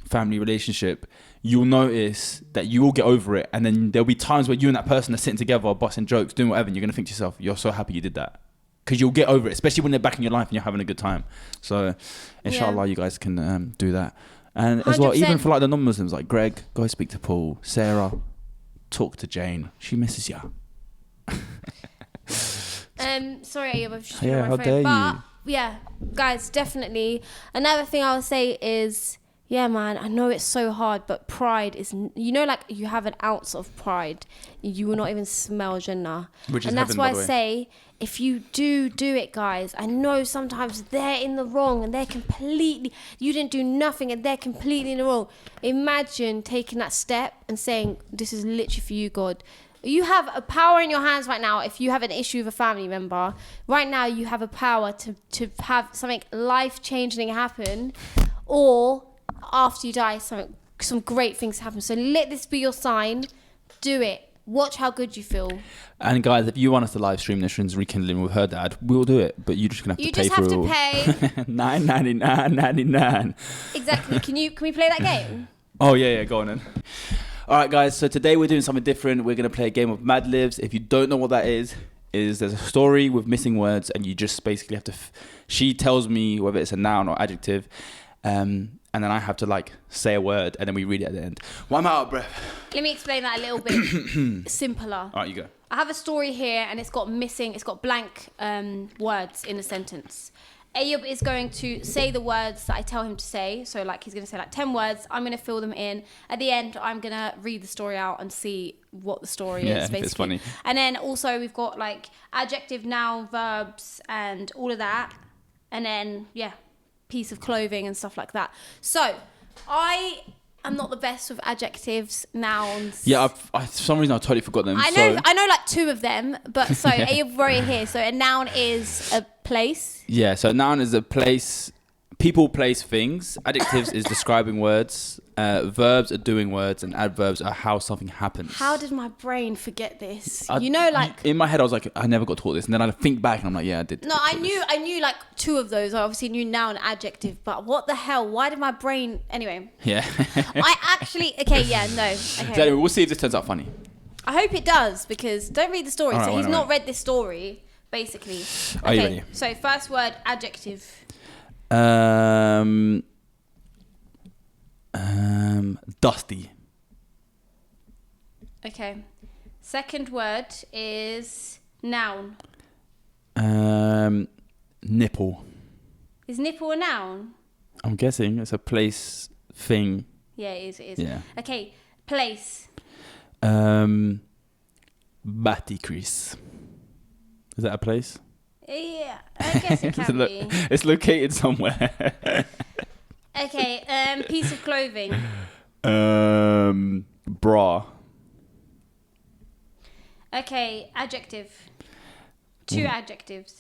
family relationship. You'll notice that you will get over it. And then there'll be times where you and that person are sitting together, busting jokes, doing whatever. And you're going to think to yourself, you're so happy you did that. Because you'll get over it, especially when they're back in your life and you're having a good time. So inshallah, you guys can do that. And 100%. As well, even for like the non-Muslims, like Greg, go speak to Paul. Sarah, talk to Jane. She misses you. Sorry, Ayub, I've just how dare you? Yeah, guys, definitely. Another thing I would say is, yeah, man, I know it's so hard, but pride is, like you have an ounce of pride, you will not even smell Jannah. And that's why I say, if you do it, guys, I know sometimes they're in the wrong and you didn't do nothing and they're completely in the wrong. Imagine taking that step and saying, this is literally for you, God. You have a power in your hands right now. If you have an issue with a family member, right now you have a power to have something life-changing happen, or after you die, some great things happen. So let this be your sign. Do it. Watch how good you feel. And guys, if you want us to live stream Nishan's Rekindling with her dad, we'll do it. But you're just gonna have to pay for it. You just have to pay $9.99. Exactly. Can we play that game? Oh yeah, go on then. All right, guys. So today we're doing something different. We're gonna play a game of Mad Libs. If you don't know what that is there's a story with missing words, and you just basically have to. She tells me whether it's a noun or adjective, and then I have to like say a word, and then we read it at the end. Well, I'm out of breath. Let me explain that a little bit simpler. All right, you go. I have a story here, and it's got blank words in a sentence. Ayub is going to say the words that I tell him to say. So like he's going to say like 10 words. I'm going to fill them in. At the end, I'm going to read the story out and see what the story is, basically. It's funny. And then also we've got like adjective, noun, verbs, and all of that. And then, piece of clothing and stuff like that. So I'm not the best with adjectives, nouns. Yeah, for some reason I totally forgot them. I know like 2 of them, but so Ayub wrote it here. So a noun is a place. Yeah, so a noun is a place, people, place, things. Adjectives is describing words. Verbs are doing words and adverbs are how something happens. How did my brain forget this? In my head I was like, I never got taught this, and then I think back and I'm like, yeah, I did. No, I knew like two of those. I obviously knew noun and adjective, but what the hell? Why did my brain? Anyway. Yeah. Okay. Okay. So anyway, we'll see if this turns out funny. I hope it does, because don't read the story. All right, so he's not read this story, basically. Are you ready? So first word, adjective. Dusty. Okay. Second word is noun. Nipple. Is nipple a noun? I'm guessing it's a place thing. Yeah, it is. Yeah. Okay. Place. Batty crease. Is that a place? Yeah, I guess it can be. It's located somewhere. Okay. Piece of clothing. Bra. Okay. Adjective. Two adjectives.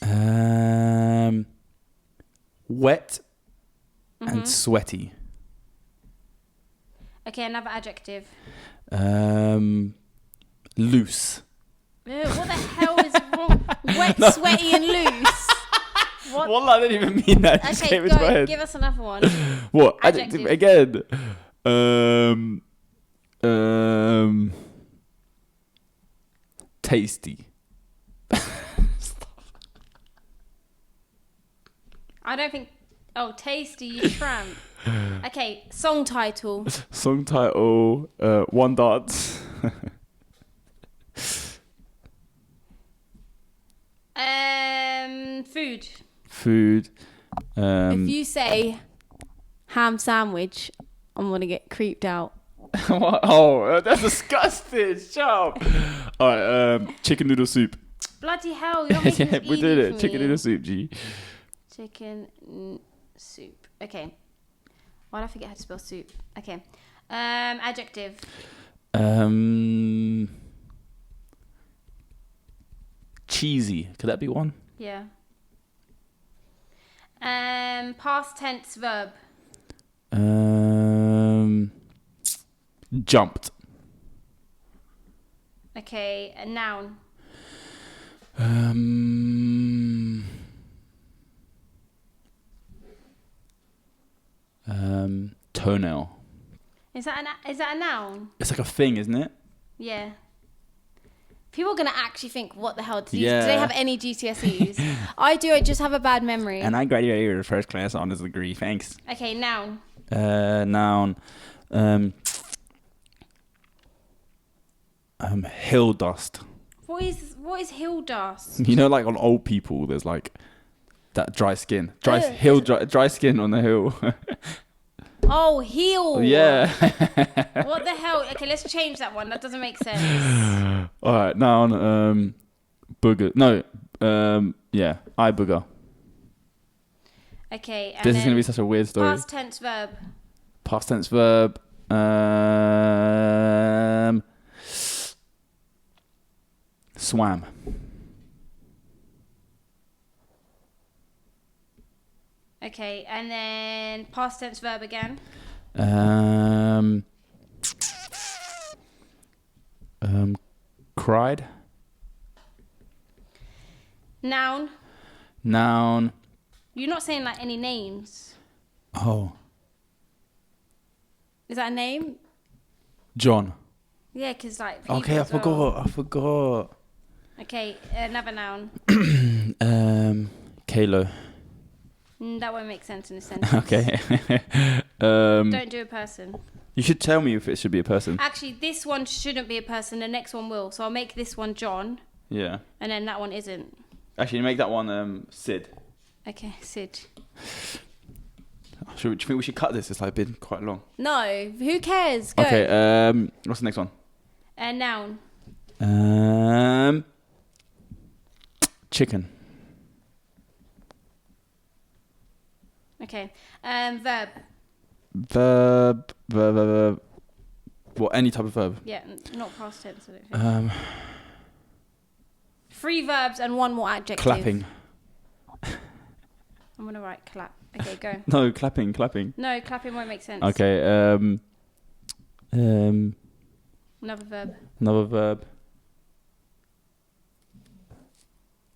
Wet and sweaty. Okay, another adjective. Loose. What the hell is wrong? Wet, sweaty, and loose. What? Well, I didn't even mean that. Okay, go. Give us another one. What? Adjective again. Tasty. I don't think. Oh, tasty, you tramp. Okay, song title. Song title. One Dance. Food. Food. If you say ham sandwich, I'm gonna get creeped out. What? Oh, that's disgusting. Shut up. All right. Chicken noodle soup. Bloody hell! You're making this we easy did it. for Chicken me. noodle soup. G. Chicken soup. Okay. Why did I forget how to spell soup? Okay. Adjective. Cheesy. Could that be one? Yeah. Past tense verb. Jumped. Okay. A noun. Toenail. Is that a noun? It's like a thing, isn't it? Yeah. People are going to actually think, what the hell? Do Yeah. they have any GCSEs? I do. I just have a bad memory. And I graduated with first class honors degree. Thanks. Okay, noun. Noun. Hill dust. What is hill dust? You know, like on old people, there's like that dry skin. Dry skin on the hill. Oh, heel. Yeah. What the hell? Okay, let's change that one. That doesn't make sense. All right, noun. Booger. No. Yeah. Eye booger. Okay. And This is gonna be such a weird story. Past tense verb. Past tense verb. Swam. Okay, and then past tense verb again. Cried. Noun. Noun. You're not saying like any names. Oh. Is that a name? John. Yeah, because like. people Okay, I as well. forgot. Okay, another noun. Kalo. That won't make sense in a sentence. Okay. Don't do a person. You should tell me if it should be a person. Actually, this one shouldn't be a person. The next one will. So I'll make this one John. Yeah. And then that one isn't. Actually, make that one Sid. Okay, Sid. Do you think we should cut this? It's like been quite long. No, who cares? Go. Okay. What's the next one? Noun. Chicken. Okay. Verb. Verb. What? Any type of verb? Yeah, not past tense. I don't think. 3 verbs and 1 more adjective. Clapping. I'm gonna write clap. Okay, go. No, clapping. No, clapping won't make sense. Okay. Another verb.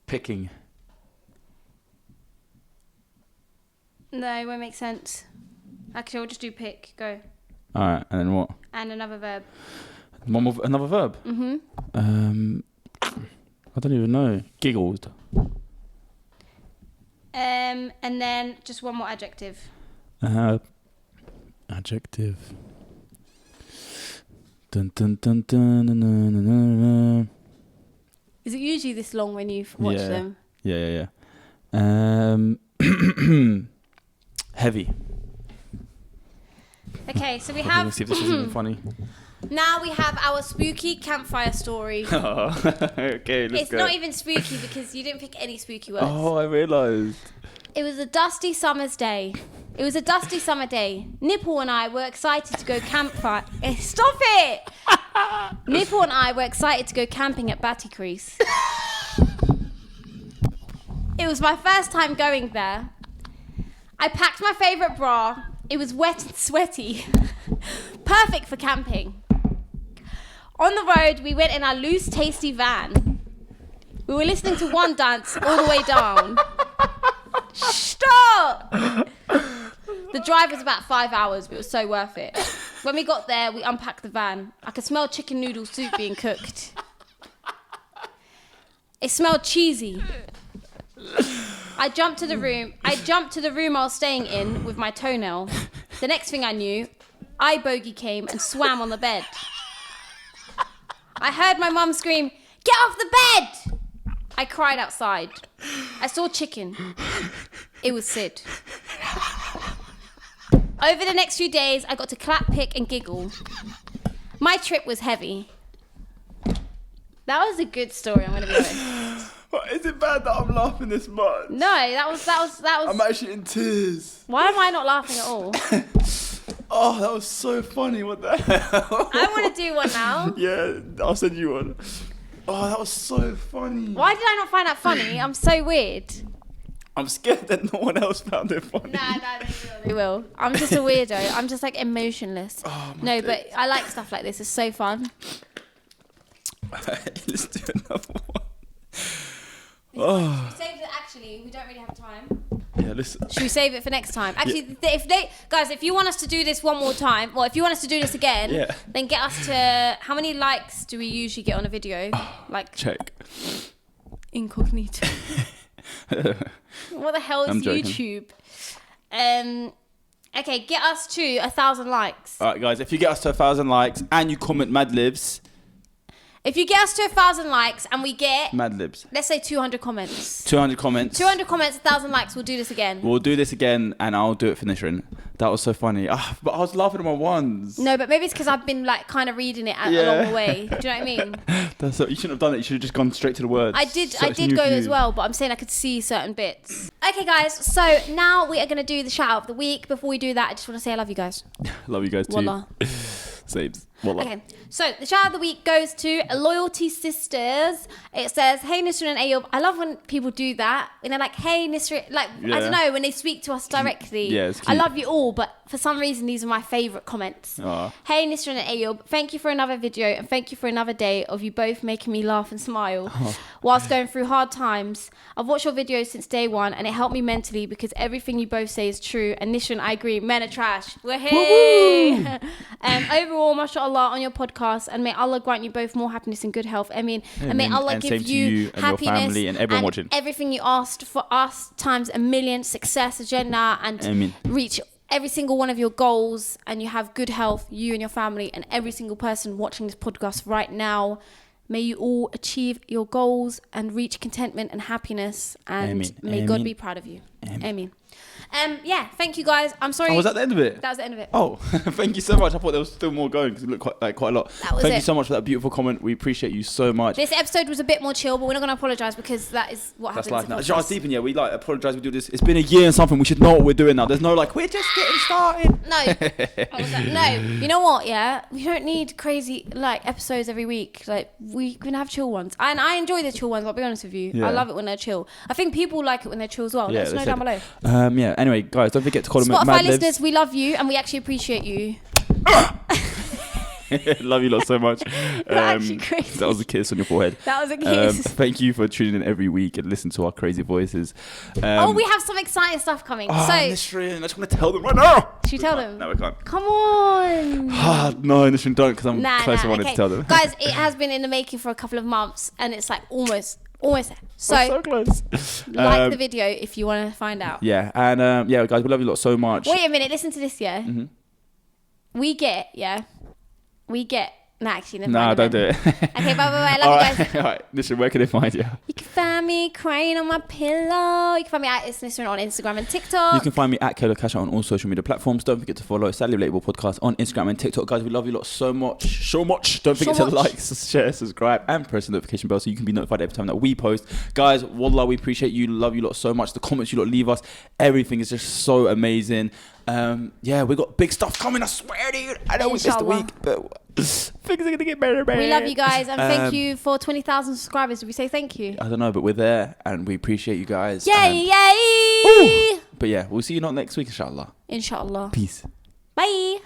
Picking. No, it won't make sense. Actually, I'll just do pick. Go. All right, and then what? And another verb. Another verb? Mm-hmm. I don't even know. Giggled. And then just one more adjective. Adjective. Dun, dun, dun, dun, dun, dun, dun, dun. Is it usually this long when you watch them? Yeah. Heavy. Okay, so we have... Let's see if this is even funny. Now we have our spooky campfire story. Okay, let's It's go. not even spooky because you didn't pick any spooky words. Oh, I realised. It was a dusty summer's day. It was a dusty summer day. Nipple and I were excited to go campfire. Stop it! Nipple and I were excited to go camping at Batty Crease. It was my first time going there. I packed my favourite bra. It was wet and sweaty. Perfect for camping. On the road, we went in our loose, tasty van. We were listening to One Dance all the way down. Stop! The drive was about 5 hours, but it was so worth it. When we got there, we unpacked the van. I could smell chicken noodle soup being cooked. It smelled cheesy. I jumped to the room I was staying in with my toenail. The next thing I knew, iBogey came and swam on the bed. I heard my mum scream, "Get off the bed!" I cried outside. I saw chicken. It was Sid. Over the next few days, I got to clap, pick, and giggle. My trip was heavy. That was a good story, I'm going to be honest. Is it bad that I'm laughing this much? No, that was. I'm actually in tears. Why am I not laughing at all? Oh, that was so funny. What the hell? I want to do one now. Yeah, I'll send you one. Oh, that was so funny. Why did I not find that funny? I'm so weird. I'm scared that no one else found it funny. Nah, they will. I'm just a weirdo. I'm just like emotionless. Oh, no, but I like stuff like this. It's so fun. Let's do another one. Oh. Save it. Actually, we don't really have time. Yeah, listen. Should we save it for next time? Actually, if you want us to do this one more time, or if you want us to do this again, then get us to... How many likes do we usually get on a video? Check. Incognito. What the hell is YouTube? Okay, get us to 1,000 likes. All right, guys, if you get us to 1,000 likes and you comment Mad Libs... If you get us to 1,000 likes and we get... Mad Libs. Let's say 200 comments. 200 comments. 200 comments, 1,000 likes, we'll do this again. We'll do this again and I'll do it for Nisrin. That was so funny. But I was laughing at my ones. No, but maybe it's because I've been like kind of reading it along the way. Do you know what I mean? You shouldn't have done it. You should have just gone straight to the words. I did go as well, but I'm saying I could see certain bits. Okay, guys. So now we are going to do the shout out of the week. Before we do that, I just want to say I love you guys. Love you guys too. Wallah. Saves. Wallah. Okay, so the shout out of the week goes to Loyalty Sisters. It says, "Hey Nisrin and Ayub." I love when people do that. When they're like, "Hey Nisrin," I don't know, when they speak to us directly. Yeah, it's cute. I love you all, but for some reason these are my favourite comments. Aww. "Hey Nisrin and Ayub, thank you for another video and thank you for another day of you both making me laugh and smile whilst going through hard times. I've watched your videos since day one and it helped me mentally because everything you both say is true. And Nisrin, I agree, men are trash. Woohoo! Overall, mashallah on your podcast, and may Allah grant you both more happiness and good health. I mean, and may Allah give you and happiness your family and everyone watching. Everything you asked for us times a million, success, Jannah, and reach every single one of your goals, and you have good health, you and your family, and every single person watching this podcast right now. May you all achieve your goals and reach contentment and happiness, and may God be proud of you. Amen. Thank you guys. I'm sorry. Oh, was that the end of it? That was the end of it. Oh, thank you so much. I thought there was still more going because it looked quite a lot. Thank you so much for that beautiful comment. We appreciate you so much. This episode was a bit more chill, but we're not going to apologise because that is what happens. That's life now. Just deep in, we apologise. We do this. It's been a year and something. We should know what we're doing now. There's no we're just getting started. No. You know what? Yeah, we don't need crazy episodes every week. We can have chill ones, and I enjoy the chill ones. I'll be honest with you. Yeah. I love it when they're chill. I think people like it when they're chill as well. Let us know down below. Anyway, guys, don't forget to call them Spotify Mad listeners, Libs. we love you and we actually appreciate you. Love you lot so much. Actually crazy. That was a kiss on your forehead. That was a kiss. Thank you for tuning in every week and listening to our crazy voices. We have some exciting stuff coming. Nisrin, I just want to tell them right now. Should we tell them? No, I can't. Come on. No, Nisrin, don't, because I'm close. I wanted to tell them. Guys, it has been in the making for a couple of months, and it's like almost there. So close. Like the video if you want to find out. Yeah, and guys, we love you lot so much. Wait a minute, listen to this, yeah? Mm-hmm. We get... No, actually, never mind. Don't do it. Okay, bye. Love you guys. All right, Nisrin, where can they find you? You can find me crying on my pillow. You can find me at It's Nisrin on Instagram and TikTok. You can find me at Kayla Cash on all social media platforms. Don't forget to follow Sadly Relatable Podcast on Instagram and TikTok. Guys, we love you lot so much. Don't forget to like, share, subscribe, and press the notification bell so you can be notified every time that we post. Guys, wallah, we appreciate you. Love you lot so much. The comments you lot leave us, everything is just so amazing. We got big stuff coming, I swear, dude. I know we missed a week, but things are going to get better. We love you guys, and thank you for 20,000 subscribers. Did we say thank you? I don't know, but we're there, and we appreciate you guys. Yay! But yeah, we'll see you not next week, inshallah. Inshallah. Peace. Bye.